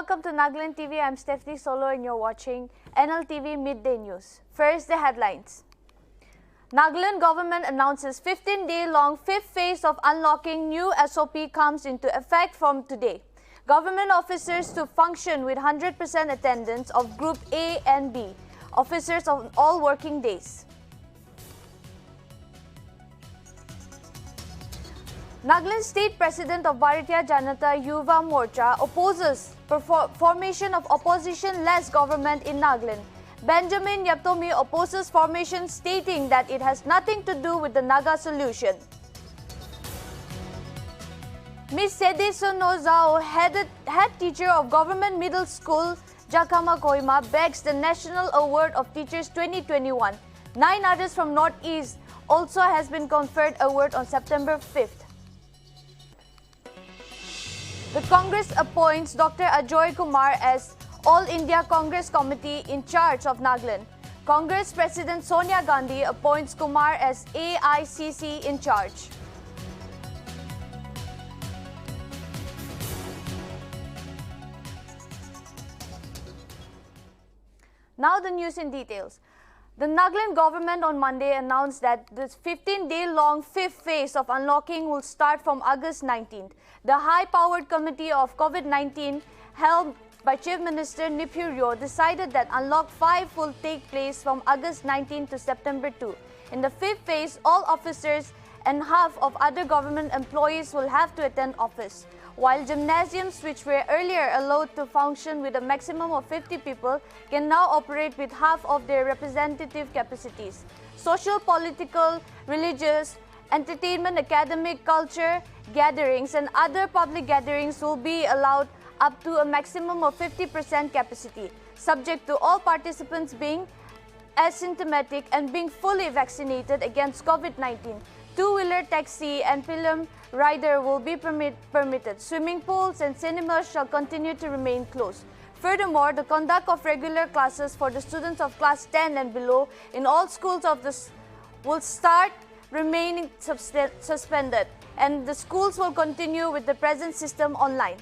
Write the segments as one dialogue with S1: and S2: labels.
S1: welcome to Nagaland TV. I'm Stephanie Solo and you're watching Nltv Midday News. First, the headlines. Nagaland government announces 15-day-long fifth phase of unlocking. New SOP comes into effect from today. Government officers to function with 100% attendance of Group A and B. Officers on all working days. Nagaland State President of Bharatiya Janata Yuva Morcha opposes formation of opposition-less government in Nagaland. Benjamin Yaptomi opposes formation, stating that it has nothing to do with the Naga solution. Ms. Sedesono Zhao, head teacher of Government Middle School Jakama Koima, begs the National Award of Teachers 2021. 9 others from Northeast also has been conferred award on September 5th. The Congress appoints Dr. Ajoy Kumar as All India Congress Committee in charge of Nagaland. Congress President Sonia Gandhi appoints Kumar as AICC in charge. Now the news in details. The Nagaland government on Monday announced that the 15-day-long fifth phase of unlocking will start from August 19th. The high-powered committee of COVID-19 held by Chief Minister Nipuryo decided that Unlock 5 will take place from August 19 to September 2. In the fifth phase, all officers and half of other government employees will have to attend office, while gymnasiums which were earlier allowed to function with a maximum of 50 people can now operate with half of their representative capacities. Social, political, religious, entertainment, academic, culture gatherings and other public gatherings will be allowed up to a maximum of 50% capacity, subject to all participants being asymptomatic and being fully vaccinated against COVID-19. Two-wheeler taxi and film rider will be permitted. Swimming pools and cinemas shall continue to remain closed. Furthermore, the conduct of regular classes for the students of class 10 and below in all schools of this will start remaining suspended, and the schools will continue with the present system online.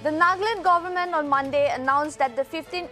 S1: The Nagaland government on Monday announced that the 15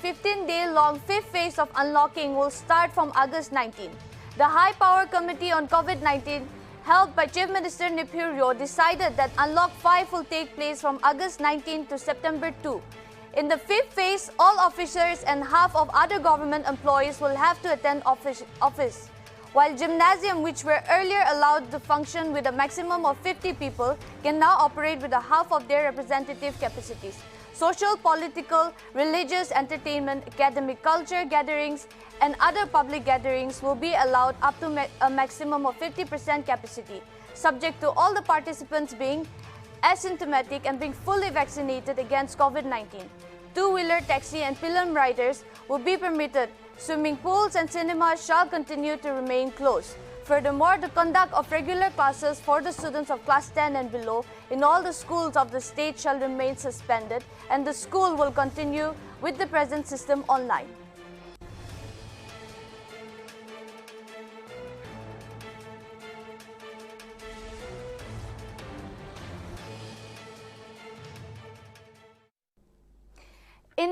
S1: 15-day-long fifth phase of unlocking will start from August 19. The high-power committee on COVID-19 held by Chief Minister Nipuryo decided that Unlock 5 will take place from August 19 to September 2. In the fifth phase, all officers and half of other government employees will have to attend office, while gymnasium, which were earlier allowed to function with a maximum of 50 people, can now operate with a half of their representative capacities. Social, political, religious, entertainment, academic, culture gatherings and other public gatherings will be allowed up to a maximum of 50% capacity, subject to all the participants being asymptomatic and being fully vaccinated against COVID-19. Two-wheeler taxi and film riders will be permitted. Swimming pools and cinemas shall continue to remain closed. Furthermore, the conduct of regular classes for the students of class 10 and below in all the schools of the state shall remain suspended, and the school will continue with the present system online.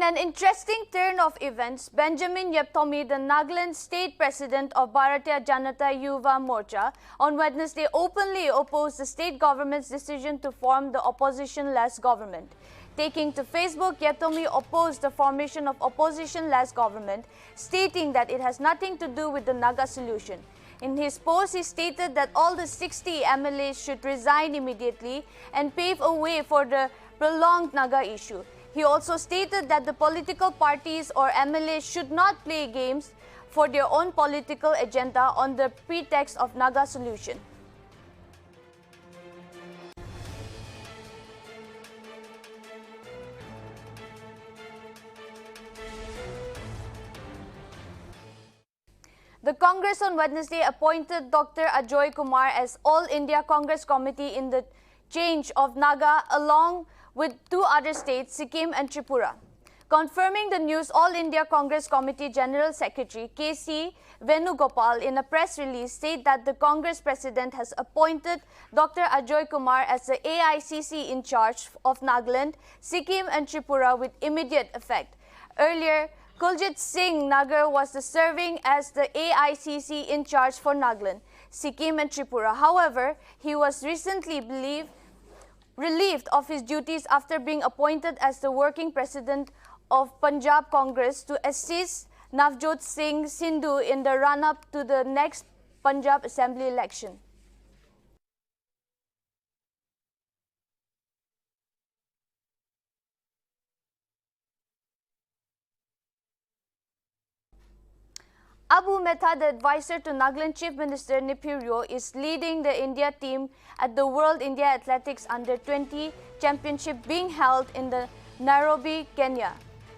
S1: In an interesting turn of events, Benjamin Yepthomi, the Nagaland state president of Bharatiya Janata Yuva Morcha, on Wednesday openly opposed the state government's decision to form the opposition-less government. Taking to Facebook, Yepthomi opposed the formation of opposition-less government, stating that it has nothing to do with the Naga solution. In his post, he stated that all the 60 MLAs should resign immediately and pave a way for the prolonged Naga issue. He also stated that the political parties or MLAs should not play games for their own political agenda on the pretext of Naga solution. The Congress on Wednesday appointed Dr. Ajoy Kumar as All India Congress Committee in the change of Naga along with two other states, Sikkim and Tripura. Confirming the news, All India Congress Committee General Secretary K.C. Venugopal in a press release said that the Congress President has appointed Dr. Ajoy Kumar as the AICC in charge of Nagaland, Sikkim and Tripura with immediate effect. Earlier, Kuljit Singh Nagar was serving as the AICC in charge for Nagaland, Sikkim and Tripura. However, he was recently relieved of his duties after being appointed as the working president of Punjab Congress to assist Navjot Singh Sindhu in the run-up to the next Punjab Assembly election. Abu Mehta, the advisor to Nagaland Chief Minister Nipirio, is leading the India team at the World India Athletics Under-20 Championship being held in the Nairobi, Kenya.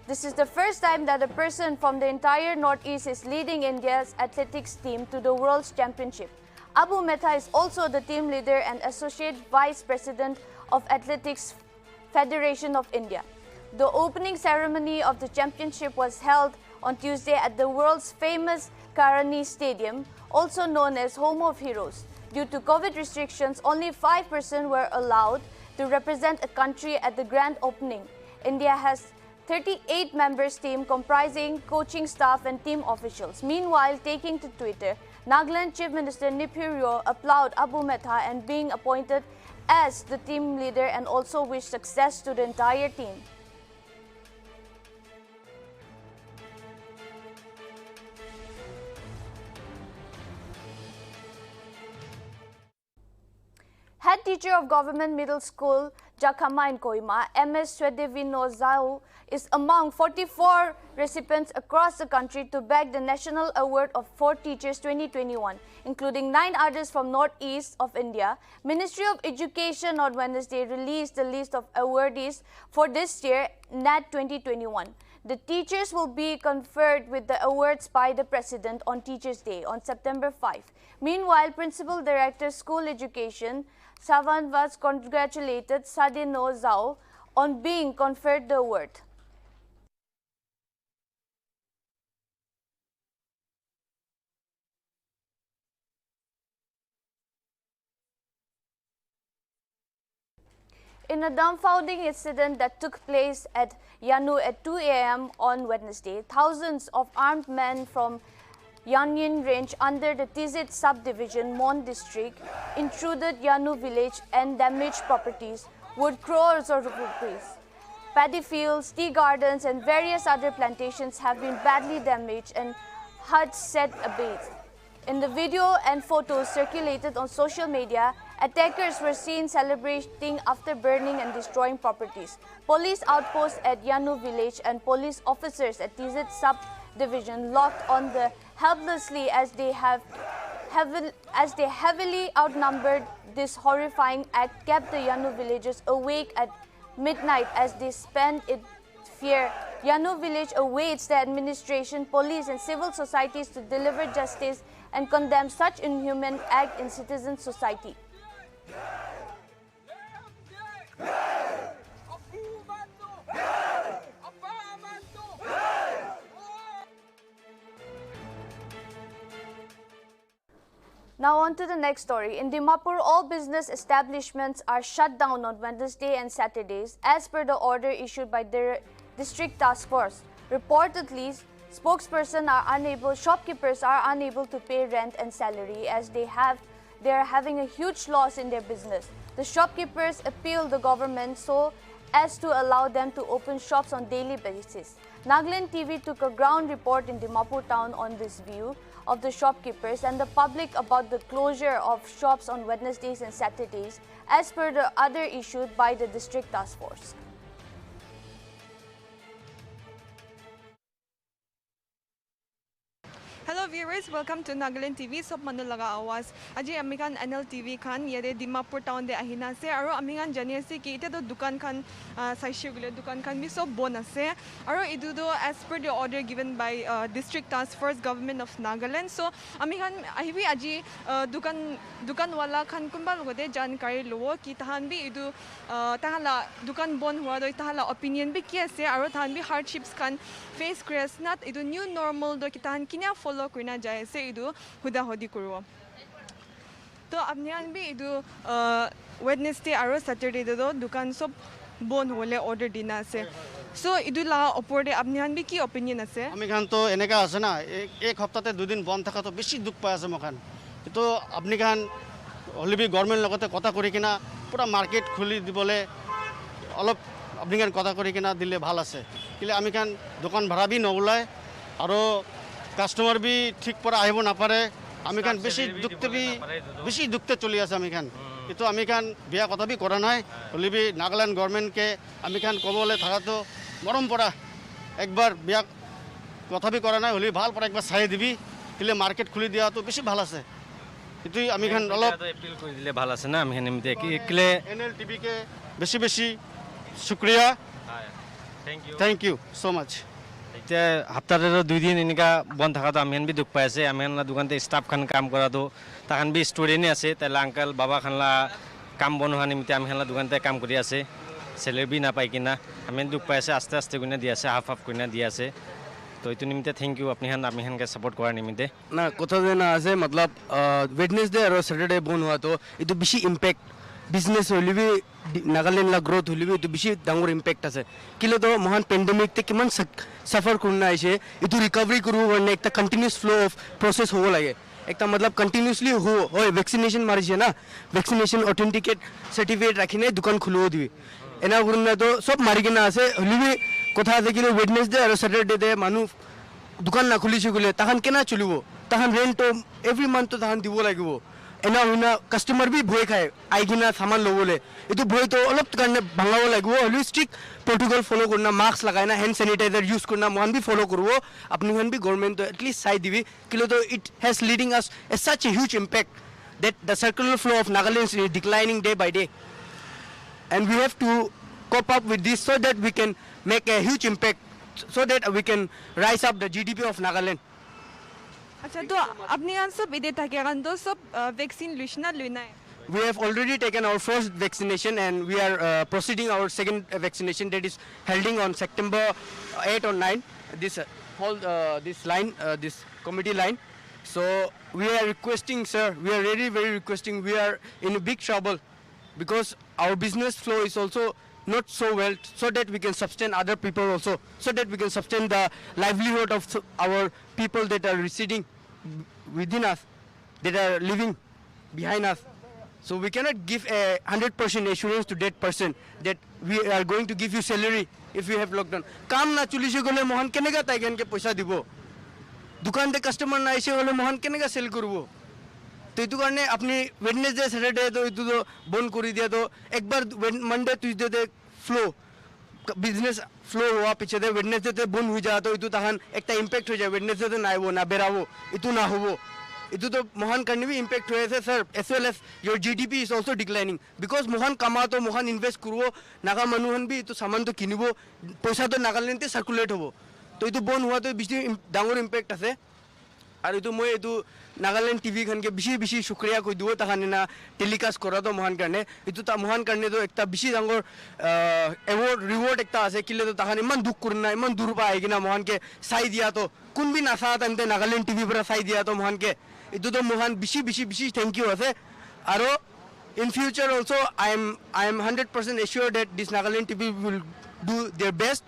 S1: This is the first time that a person from the entire Northeast is leading India's athletics team to the World Championship. Abu Mehta is also the team leader and Associate Vice President of Athletics Federation of India. The opening ceremony of the championship was held on Tuesday at the world's famous Karani Stadium, also known as Home of Heroes. Due to COVID restrictions, only 5% were allowed to represent a country at the grand opening. India has 38 members team comprising coaching staff and team officials. Meanwhile, taking to Twitter, Nagaland Chief Minister Nipirio applauded Abu Mehta and being appointed as the team leader and also wished success to the entire team. Head teacher of Government Middle School Jakhama in Kohima, MS Swedevino Zhao, is among 44 recipients across the country to bag the National Award of 4 Teachers 2021, including 9 others from Northeast of India. Ministry of Education on Wednesday released the list of awardees for this year, NAT 2021. The teachers will be conferred with the awards by the President on Teachers' Day on September 5. Meanwhile, Principal Director School Education Savanvas congratulated Sadino Zhao on being conferred the award. In a dumbfounding incident that took place at Yanu at 2 a.m. on Wednesday, thousands of armed men from Yanyin Range under the Tizit subdivision, Mon district, intruded Yanu village and damaged properties worth crores of rupees. Paddy fields, tea gardens and various other plantations have been badly damaged and huts set ablaze. In the video and photos circulated on social media, attackers were seen celebrating after burning and destroying properties. Police outposts at Yanu village and police officers at Tizit subdivision locked on the helplessly as they heavily outnumbered. This horrifying act kept the Yanu villagers awake at midnight as they spent in fear. Yanu village awaits the administration, police and civil societies to deliver justice and condemn such inhuman act in citizen society. Now on to the next story. In Dimapur, all business establishments are shut down on Wednesday and Saturdays as per the order issued by the district task force. Reportedly, shopkeepers are unable to pay rent and salary as they are having a huge loss in their business. The shopkeepers appealed the government so as to allow them to open shops on daily basis. Nagaland TV took a ground report in Dimapur town on this view of the shopkeepers and the public about the closure of shops on Wednesdays and Saturdays as per the order issued by the district task force.
S2: Hello viewers, welcome to Nagaland TV. Sob manulaga awas. Aji amikan Nltv khan yede Dimapur town de ahina se aro amikan jani ase ki ite to dukan khan saishe gule dukan khan bi sob bon ase aro idu do as per the order given by district task force government of Nagaland. So amikan ahibi aji dukan wala khan kunba logode jankari lowo ki tahan bi idu tahala dukan bon hua do tahala opinion bi ki ase aro tahan bi hardships khan face kres not idu new normal do ki tahan kinya follow करना जाए से इधु हुदा होदी करो तो अपने आन भी इधु Wednesday आरो सैटरडे दो दुकान सब बंद होले ऑर्डर दिना से सो इधु ला ऊपर दे अपने आन भी की ओपिनियन আছে
S3: আমি খান তো এনেকা আছে না এক সপ্তাহতে দুদিন বন্ধ থাকা তো বেশি দুঃখ পাই আছে মখান তো আপনি খান হলিবি গভর্নমেন্ট লগতে কথা করি কিনা পুরা মার্কেট খুলি দিবলে অলপ আপনি খান কথা করি কিনা দিলে ভাল আছে কিলে আমি খান দোকান ভাড়া বি নওলায় আৰু কাস্টমার বি ঠিক পরে আহিব না পারে আমি খান বেশি দুঃখতে চলি আছে আমি খান কিন্তু আমি খান বিয়া কথা বি করা নাই হলিবি নাগাল্যান্ড গভর্নমেন্টকে আমি খান কবলে থাকা তো মরম পড়া একবার বিয়া কথা বি করা নাই হলি ভাল পড়া একবার চাই দিবি কিলে মার্কেট খুলি দিয়া তো বেশি ভাল আছে কিন্তু আমি খান অলপ
S4: এপিল করে দিলে ভাল আছে না আমি খান এমতে কিলে
S3: এনএলটিভি কে বেশি শুকরিয়া থ্যাংক ইউ সো মাচ
S4: हफ्तार 2 दिन इनका बंद था तो आम भी दुख पासे आम दुकान स्टाफ खान काम करा तो तहन भी स्टूडेंट आसे तेला अंकल बाबा खानला काम बन हुआ निमित्ते आम दुकान काम कर सैलरी भी ना पाई कि आम दुख पासे आस्ते आस्ते करना दी आसे हाफ करना दी आसे तो ये निमित्ते थैंक यू अपनी आम के सपोर्ट करार निमित्ते
S5: ना कथा ना आसे मतलब वेडनेसडे और सैटरडे बंद हुआ तो ये बेसि इम्पैक्ट बिजनेस होली भी नागालैंड ला ग्रोथ होली भी बेसि डांगर इम्पैक्ट আছে किले तो महान पेंडेमिक ते किमान सफर करना आइसे इतु रिकवरी करबो करने एक कंटिन्यूअस फ्लो ऑफ प्रोसेस होबो लागे एक मतलब कंटिन्यूअसली हो वैक्सीनेशन मारिसे ना वैक्सीनेशन ऑथेंटिकेट सर्टिफिकेट राखिने दुकान खुलबो दिबि एना करना तो सब मारिकिना আছে होली भी कथा আছে किले वेडनेसडे और सैटरडे दे मानु दुकान ना खुलिसे गले तहन केना चलिबो तहन रेंट तो एवरी मंथ तो तहन दिबो लागिबो एना हुना कस्टमर भी भय खाए आइकिना सामान लोबले इतु भय तो अलप करने भांगाबो लागबो हलि स्ट्रिक्ट प्रोटोकॉल फॉलो करना मास्क लगाना हैंड सैनिटाइजर यूज करना मोहन भी फॉलो करबो अपनी हन भी गवर्नमेंट तो एटलीस्ट साइड दिबी किलो तो it has leading us a such a huge impact that the circular flow of Nagaland is declining day by day and we have to cope up with this so that we can make a huge impact so that we can rise up the GDP of Nagaland.
S2: अच्छा तो अपने यहाँ सब इधर था क्या तो सब वैक्सीन लेना है
S5: We have already taken our first vaccination and we are proceeding our second vaccination that is holding on September 8 or 9 this this line this committee line. So we are requesting sir, we are really very requesting, we are in a big trouble because our business flow is also not so well so that we can sustain other people also so that we can sustain the livelihood of our people that are residing within us that are living behind us so we cannot give a 100% assurance to that person that we are going to give you salary if you have lockdown काम ना चुलिसे गले मोहन केनेगा ताइगन के पैसा दिबो दुकान दे customer ना आइसे गले मोहन केनेगा सेल करबो तो इतु करने अपनी वेडनेसडे सैटरडे तो इतु तो बंद कर दिया तो एक बार मंडे ट्यूसडे दे फ्लो बिजनेस फ्लो हुआ पीछे दे वेडनेसडे ते बंद हो जा तो इतु तहन एक इम्पैक्ट हो जाए वेडनेसडे ते नाइबो ना बेरावो इतु ना होबो इतु तो मोहन करने भी इम्पैक्ट हुए से sir as well as your GDP is also declining because Mohan कमा तो मोहन इन्वेस्ट करबो नागा मनुहन भी इतु सामान तो किनिबो पैसा तो नागालैंड ते सर्कुलेट होबो तो इतु बंद हुआ तो बेसि डांगर इम्पैक्ट আছে और इतु मैं इतु नागालैंड टीवी खन के बेसि शुक्रिया कोई दिवो तखानिना टेलिकास्ट करा तो मोहन करने इतु ता मोहन करने तो एकता बेसि डांगर अवार्ड रिवॉर्ड एकता আছে किले तो तखान इमान दुख करना इमान दूर पा आइकिना मोहन के साई दिया तो कुन भी नासा तंते नागालैंड टीवी पर साई दिया तो मोहन के इतु तो मोहन बेसि थैंक यू আছে और in future also I am 100% assured that this Nagaland TV will do their best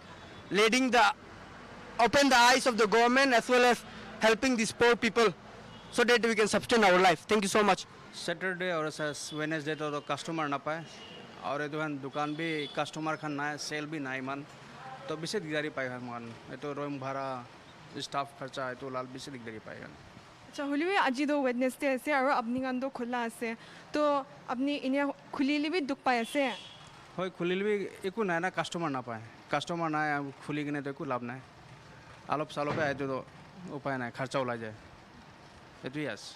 S5: leading the open the eyes of the government as well as helping these poor people so that we can sustain our life. Thank you so much.
S6: Saturday और Wednesday तो customer ना पाए और ये दुकान भी customer Khan ना cell भी ना इमान तो बेसि दिगदारी पाए मान ये तो रूम भाड़ा स्टाफ खर्चा ये तो लाल बेसि दिगदारी पाए
S2: अच्छा होली आज तो वेडनेसडे আছে আৰু আপনি গান তো খোলা আছে তো আপনি ইনে খুলিলি বি দুখ পাই আছে
S6: হয় খুলিলে भी একো নাই না কাস্টমার না পায় কাস্টমার নাই খুলি কিনে তো একো লাভ নাই আলপ সালপে আইতো তো উপায় নাই খরচা ওলাই যায় এটুই আছে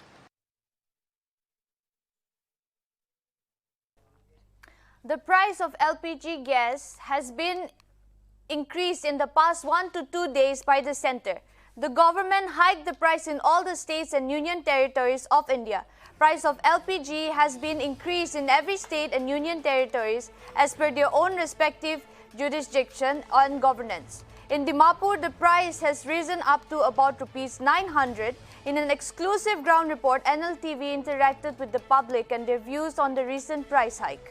S1: The price of LPG gas has been increased in the past 1 to 2 days by the center. The government hiked the price in all the states and union territories of India. Price of LPG has been increased in every state and union territories as per their own respective jurisdiction and governance. In Dimapur, the price has risen up to about rupees 900. In an exclusive ground report, Nltv interacted with the public and their views on the recent price hike.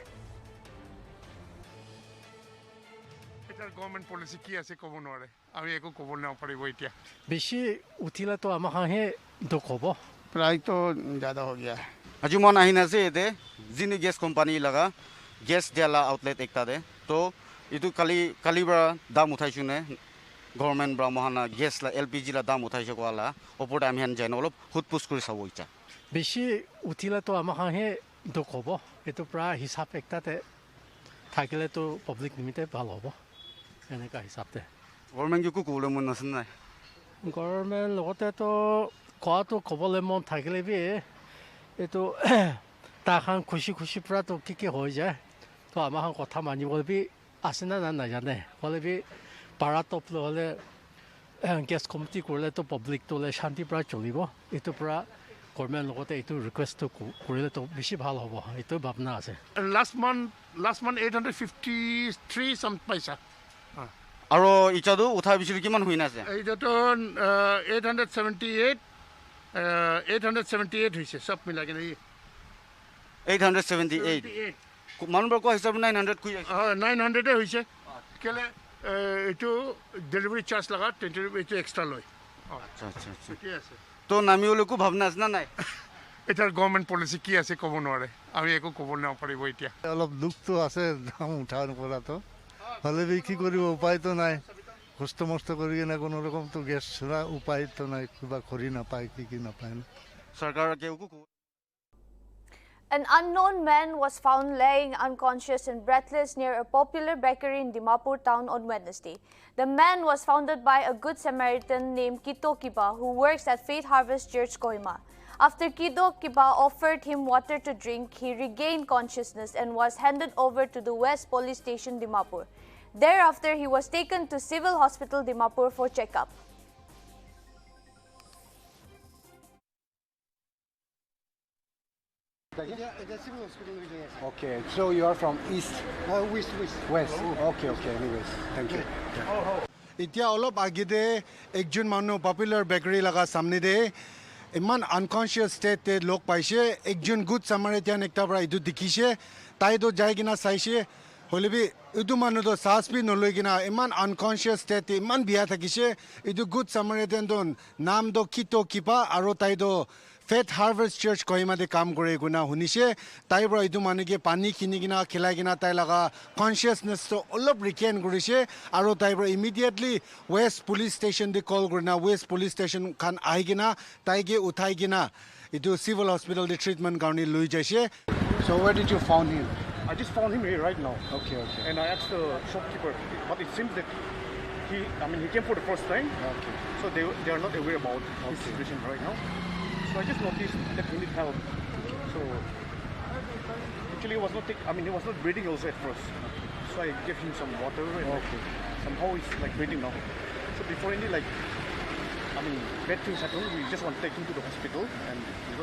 S7: Government policy কি আছে কব নোৱাৰে আমি একো কব নাপাৰিব এতিয়া
S8: বেশি উঠিলে তো আমাহে দুখ হব
S3: प्राइस तो ज़्यादा हो गया है अजू मन आहिना से ये जिन गैस कंपनी लगा गैस दियाला आउटलेट एक दे तो इतु काली बरा दाम उठाई चुने गवर्नमेंट बरा महाना गैस ला एलपीजी ला दाम उठाई चुको वाला ऊपर आम हेन जाइन अलग हुट पुश कर सब इच्छा
S8: বেশি উঠিলে তো আমাহে দুখ হব এটো প্রায় হিসাব একটাতে থাকিলে তো পাবলিক নিমিতে ভাল হব এনেকা হিসাবতে
S3: गवर्नमेंट जो को मन नसन ना
S8: গভর্নমেন্ট লগতে তো কোৱাটো ক'বলৈ মন থাকিলে বি এইটো তাহান খুশি খুশি পৰা তো কি হৈ যায় তো আমাৰ কথা মানিবলৈ বি আছে না নাজানে হ'লে বি পাৰা টপ হ'লে গেছ কমিটি কৰিলে তো পাব্লিক তোলে শান্তি পৰা চলিব এইটো পৰা গভৰ্নমেণ্ট লগতে এইটো ৰিকুৱেষ্টটো কৰিলে তো বেছি ভাল হ'ব এইটো ভাৱনা আছে
S7: লাষ্ট মান্থ 853 সাম পইচা
S3: और इचादो उठा बिसुर किमान हुई ना से
S7: এইটো 878 হৈছে সব মিলাই কিনে
S3: 878 मानबर को हिसाब 900 कुई
S7: 900 এ হৈছে কেলে এটো ডেলিভারি চার্জ লাগা 20 रुपए এটো এক্সট্রা লয়
S3: अच्छा अच्छा अच्छा
S7: ঠিক আছে
S3: तो नामियोले को भावना আছে না নাই
S7: এটার গভর্নমেন্ট পলিসি কি আছে কব নোৱাৰে আমি একো কব নাপাৰিব এতিয়া
S9: অলপ দুখ তো আছে দাম উঠাৰ পৰা তো হলে বি কি কৰিব উপায় তো নাই কষ্ট মষ্ট কৰি কিনে কোনো রকম তো গ্যাস ছড়া উপায় তো নাই কিবা করি না পায় কি না পায়
S3: सरकार के को
S1: An unknown man was found laying unconscious and breathless near a popular bakery in Dimapur town on Wednesday. The man was found by a good Samaritan named Kito Kiba, who works at Faith Harvest Church, Kohima. After Kito Kiba offered him water to drink, he regained consciousness and was handed over to the West Police Station, Dimapur. Thereafter, he was taken to Civil Hospital, Dimapur for checkup.
S10: Okay, so you are from east? West. Okay, anyways, thank you.
S9: এতিয়া অলপ আগিতে একজন মানুহ popular bakery লাগা সামনে দে ইমান unconscious স্টেটে লোক পাইছে একজন গুড সামারিটান একটা পৰা ইটো দেখিছে তাই তো যাই কিনা চাইছে হলে বি ইটো মানুহ তো সাহস বি নলৈ কিনা ইমান আনকনসিয়াস স্টেটে ইমান বিয়া থাকিছে ইটো গুড সামারিটান তো নাম তো কিটো কিপা আৰু তাই তো ফেথ হাৰ্ভেষ্ট চাৰ্চ কহিমাতে কাম কৰে গুণা শুনিছে তাইৰ পৰা এইটো মানুহকে পানী কিনি কিনা খেলাই কিনা তাই লগা কনচিয়াছনেছটো অলপ ৰিকেন কৰিছে আৰু তাইৰ পৰা ইমিডিয়েটলি ৱেষ্ট পুলিচ ষ্টেচন দি call Kareena west police station খান আহি কিনা তাইকে উঠাই কিনা এইটো চিভিল হস্পিটেল দি ট্ৰিটমেণ্ট কাৰণে লৈ যাইছে
S10: So where did you found him?
S11: I just found him here right now.
S10: Okay.
S11: And I asked the shopkeeper, but it seems that he came for the first time.
S10: Okay.
S11: So they are not aware about his situation right now. So I just noticed that he needs help. So actually he was not breathing also at first. So I gave him some water and somehow he's like breathing now. So before any bad things happen, we just want to take him to the hospital and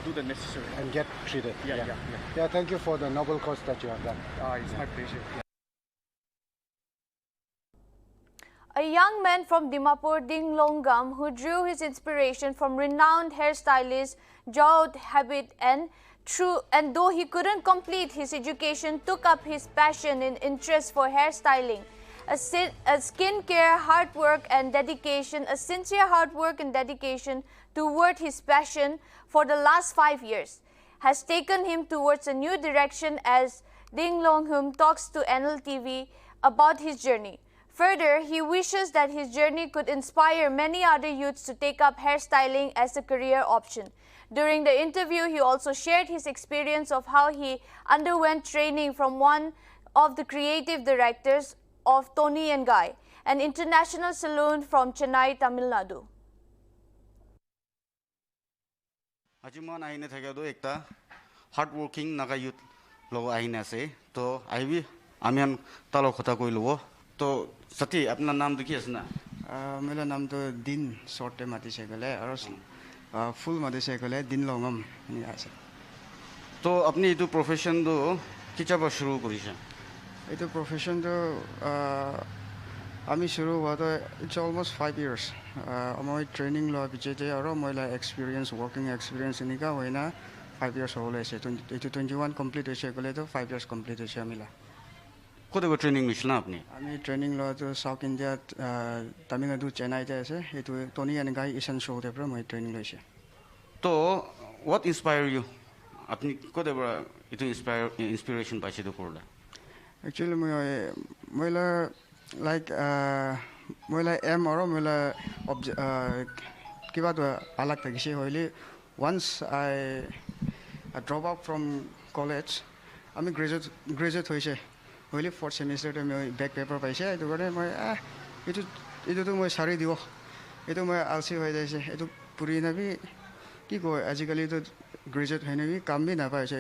S11: do the necessary.
S10: And get treated.
S11: Yeah.
S10: Thank you for the noble cause that you have done.
S11: It's my pleasure.
S1: A young man from Dimapur, Longhoon, who drew his inspiration from renowned hairstylist govt habit and though he couldn't complete his education, took up his passion and interest for hairstyling a sincere hard work and dedication toward his passion for the last 5 years has taken him towards a new direction as Ding Longhoon talks to Nltv about his journey. Further, he wishes that his journey could inspire many other youths to take up hairstyling as a career option. During the interview, he also shared his experience of how he underwent training from one of the creative directors of Toni & Guy, an international salon from Chennai, Tamil Nadu.
S3: Ajiman ahine thakado ekta hard working naga youth logo ahine ase to aibi amian talo khota koi lobo to sati apna naam to ki asna
S12: मेरा नाम तो दिन short time आती cycle है और full माती cycle है दिन लॉन्गम नहीं आसे
S3: तो अपनी इतु प्रोफेशन दो किचा पर शुरू करिसा
S12: ये तो प्रोफेशन तो आमी शुरू हुआ तो इट्स ऑलमोस्ट 5 इयर्स मैं ट्रेनिंग लो पीछे थे और मेरा एक्सपीरियंस वर्किंग एक्सपीरियंस इनका हुआ ना 5 इयर्स हो गए से 21 कंप्लीट होइसे गले तो 5 इयर्स कंप्लीट होइसे मिला
S3: कोदे को ट्रेनिंग मिसला अपनी
S12: आमी ट्रेनिंग लो तो साउथ इंडिया तमिलनाडु चेन्नई তে আছে এটো Toni and Guy Ishan show তে মই ট্রেনিং লইছে
S3: तो व्हाट इंस्पायर यू अपनी कोदे बरा इतु इंस्पिरेशन पाइसे तो कोरला
S12: एक्चुअली मैला लाइक मैला एम और मैला किबा तो अलग तकिसे होइले once I drop out from college आमी ग्रेजुएट होइसे होइले 4th सेमेस्टर তে মই ব্যাক পেপার পাইছে এটো কাৰণে মই এটো তো মই সাৰি দিব এটো মই আলসি হৈ যাইছে এটো পুৰি নাবি কি কয় আজিকালি তো গ্ৰেজুৱেট হৈ নাবি কাম বি নাপাইছে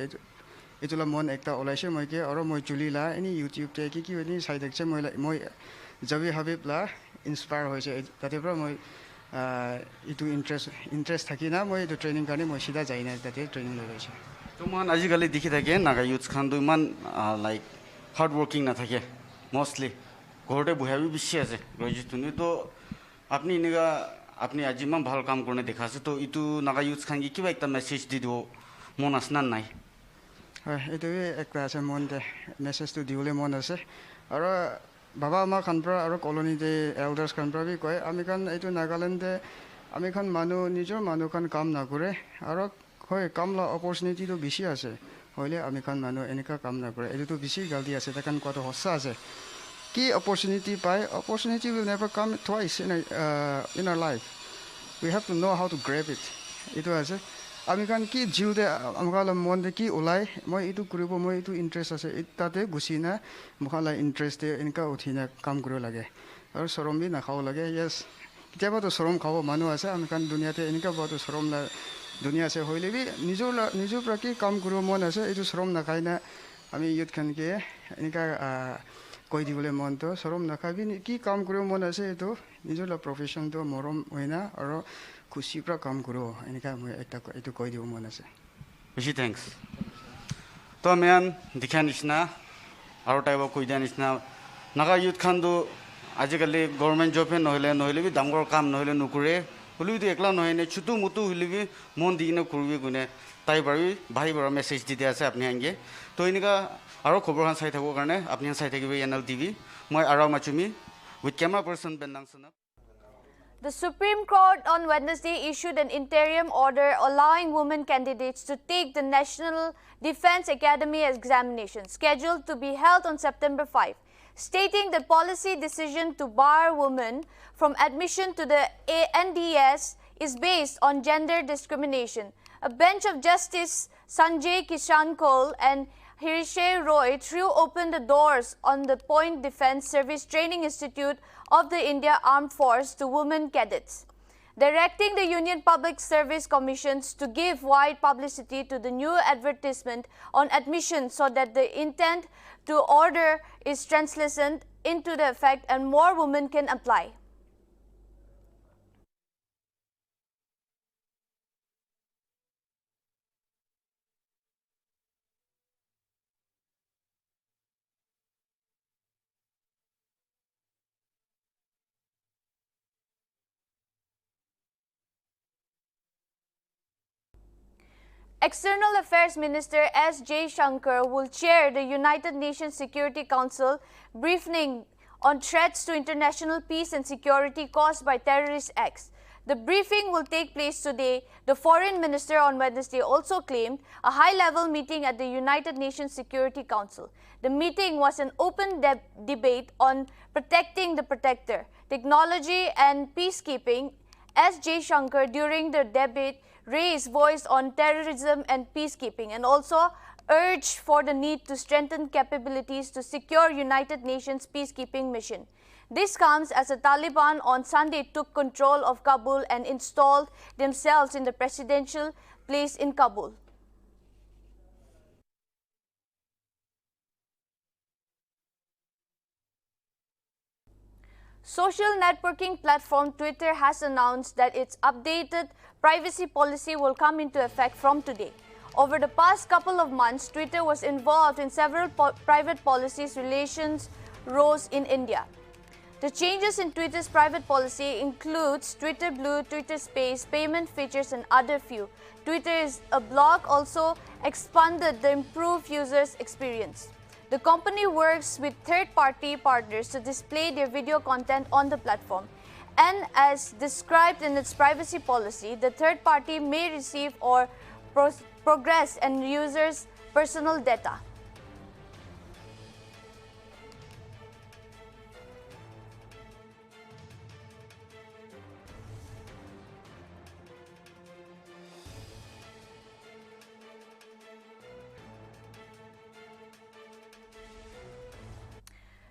S12: এটোলা মন একটা ওলাইছে মই কে আৰু মই চুলিলা এনি ইউটিউব তে কি হনি চাই দেখছে মই জবি হাবিবলা ইনস্পায়াৰ হৈছে তাতে পৰা মই ইটো ইন্টারেস্ট থাকি না মই এটো ট্রেনিং কাৰণে মই সিধা যাই না তাতে ট্রেনিং লৈ লৈছে
S3: তো মান আজিকালি দেখি থাকে নাগা ইউথ খান তো ইমান লাইক हार्ड वर्किंग ना থাকে मोस्टली ঘৰতে বহাবি বেছি আছে গ্ৰেজুৱেটনি তো আপনি নিগা আপনি আজিমান ভাল কাম করনে দেখাছে তো ইটু নাগা ইউথ খান কি কিবা একটা মেসেজ দি দিব মন আসনা নাই
S12: হয় এটো একটা আছে মন দে মেসেজ তো দিবলে মন আছে আৰু বাবা মা খানপ্ৰা আৰু কলোনি দে এল্ডার্স খানপ্ৰা বি কয় আমি খান এটো নাগালেণ্ডে আমি খান মানুহ নিজৰ মানুহ খান কাম না কৰে আৰু হয় কামলা অপৰচুনিটি তো বেছি আছে হইলে আমি খান মানুহ এনেকা কাম না কৰে এটো তো বেছি গালদি আছে তাকান কত হসা আছে কি opportunity পায় opportunity will never come twice in our life we have to know how to grab it এটো আছে আমি খান কি জিউতে আমকাল মন দে কি ওলাই মই এটো কৰিব মই এটো ইন্টারেস্ট আছে তাতে গুছিনা মখালা ইন্টারেস্ট এনেকা উঠিনা কাম কৰিব লাগে আৰু শৰম বি না খাও লাগে यस কেতিয়াবা তো শৰম খাব মানুহ আছে আমি খান দুনিয়াতে এনেকা বহুত শৰম না দুনিয়া আছে হইলে বি নিজৰ প্ৰকি কাম কৰিব মন আছে এটো শৰম না খাই না আমি ইয়ত খানকে এনেকা কৈ দিবলে মন তো শৰম না খাবি কি কাম কৰিব মন আছে এটো নিজৰ প্ৰফেশন তো মৰম হইনা আৰু খুশি পৰা কাম কৰো এনেকা মই একটা এটো কৈ দিব মন আছে
S3: বেশি থ্যাঙ্কস তো মেন দেখা নিচিনা আৰু টাইপ কৈ দিয়া নিচিনা নাগা ইউথ খান তো আজিকালি গভর্নমেন্ট জবে নহলে বি ডাঙৰ কাম নহলে নকৰে হলিউড একলা নহয় নে ছুটু মুটু হলিবি মন দিনে করবি গুনে তাই বাৰি ভাই বড় মেসেজ দিতে আছে আপনি আঙ্গে তো এনেকা আৰু খবৰখান চাই থাকো কাৰণে আপনি চাই থাকিবি NLTV মই আৰাও মাচুমি উইথ ক্যামেরা পারসন বেনদাংসনা
S1: The Supreme Court on Wednesday issued an interim order allowing women candidates to take the National Defense Academy examination scheduled to be held on September 5, stating the policy decision to bar women from admission to the NDS is based on gender discrimination. A bench of Justice Sanjay Kishan Kaul and Hirshe Roy threw open the doors on the Point Defense Service Training Institute of the India Armed Force to women cadets, directing the Union Public Service Commissions to give wide publicity to the new advertisement on admission so that the intent to order is translated into the effect and more women can apply. External Affairs Minister S. J. Shankar will chair the United Nations Security Council briefing on threats to international peace and security caused by terrorist acts. The briefing will take place today. The Foreign Minister on Wednesday also claimed a high-level meeting at the United Nations Security Council. The meeting was an open debate on protecting the protector, technology and peacekeeping. S. J. Shankar during the debate raised voice on terrorism and peacekeeping and also urged for the need to strengthen capabilities to secure United Nations peacekeeping mission. This comes as the Taliban on Sunday took control of Kabul and installed themselves in the presidential place in Kabul. Social networking platform Twitter has announced that its updated privacy policy will come into effect from today. Over the past couple of months, Twitter was involved in several private policies relations rose in India. The changes in Twitter's private policy includes Twitter Blue, Twitter Space, payment features and other few. Twitter is a blog also expanded the improved users' experience. The company works with third-party partners to display their video content on the platform. And as described in its privacy policy, the third party may receive or progress and users' personal data.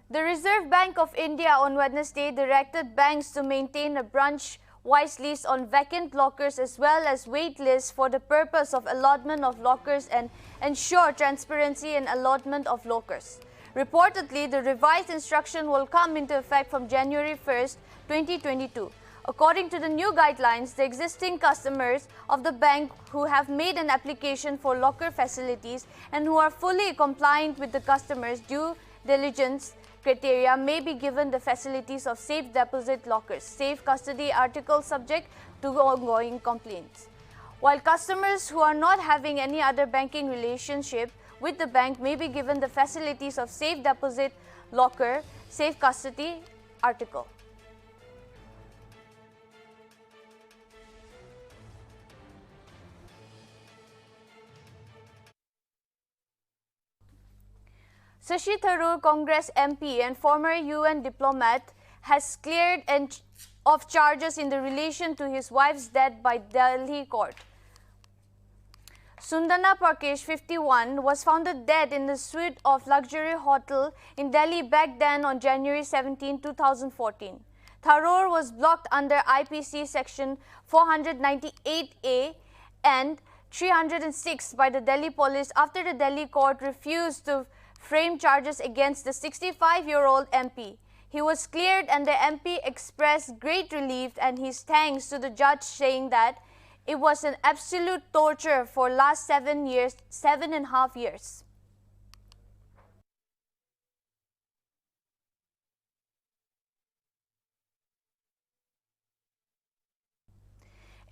S1: The Reserve Bank of India on Wednesday directed banks to maintain a branch-wise list on vacant lockers as well as wait lists for the purpose of allotment of lockers and ensure transparency in allotment of lockers. Reportedly, the revised instruction will come into effect from January 1st, 2022. According to the new guidelines, the existing customers of the bank who have made an application for locker facilities and who are fully compliant with the customers' due diligence criteria may be given the facilities of safe deposit lockers, safe custody article subject to ongoing complaints. While customers who are not having any other banking relationship with the bank may be given the facilities of safe deposit locker, safe custody article. Shashi Tharoor, Congress MP and former UN diplomat, has cleared of charges in the relation to his wife's death by Delhi court. Sundana Parkesh, 51, was found dead in the suite of luxury hotel in Delhi back then on January 17, 2014. Tharoor was blocked under IPC section 498A and 306 by the Delhi police after the Delhi court refused to frame charges against the 65-year-old MP. He was cleared and the MP expressed great relief and his thanks to the judge, saying that it was an absolute torture for last 7.5 years.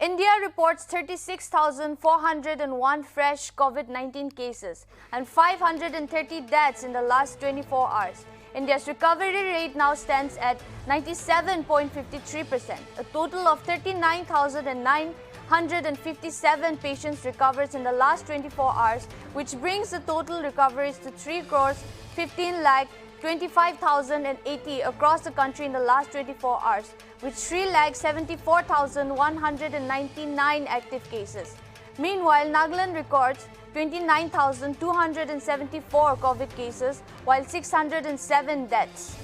S1: India reports 36,401 fresh COVID-19 cases and 530 deaths in the last 24 hours. India's recovery rate now stands at 97.53%. A total of 39,957 patients recovered in the last 24 hours, which brings the total recoveries to 3,15,25,080 across the country in the last 24 hours, with 3,74,199 active cases. Meanwhile, Nagaland records 29,274 COVID cases, while 607 deaths.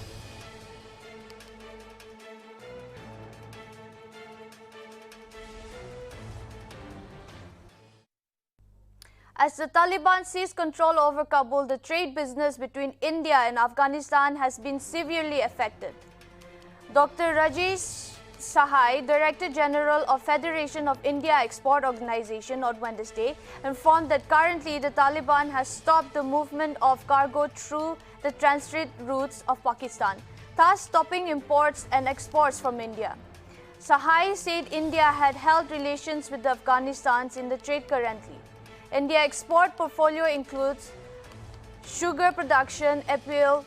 S1: As the Taliban seized control over Kabul, the trade business between India and Afghanistan has been severely affected. Dr. Rajesh Sahai, Director General of Federation of India Export Organization, on Wednesday informed that currently the Taliban has stopped the movement of cargo through the transit routes of Pakistan, thus stopping imports and exports from India. Sahai said India had held relations with Afghanistan in the trade currently. India export portfolio includes sugar production, apparel,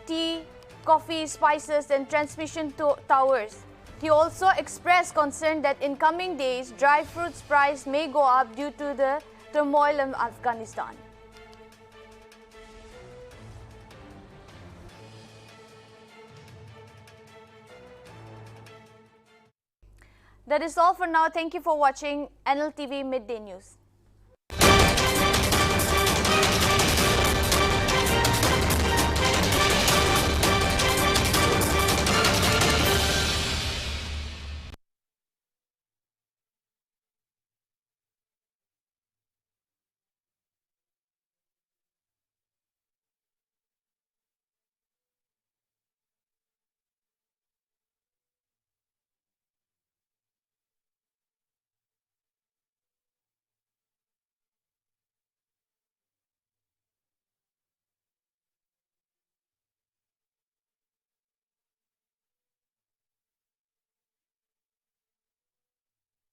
S1: tea, coffee, spices and transmission towers. He also expressed concern that in coming days, dry fruits price may go up due to the turmoil in Afghanistan. That is all for now. Thank you for watching Nltv Midday News.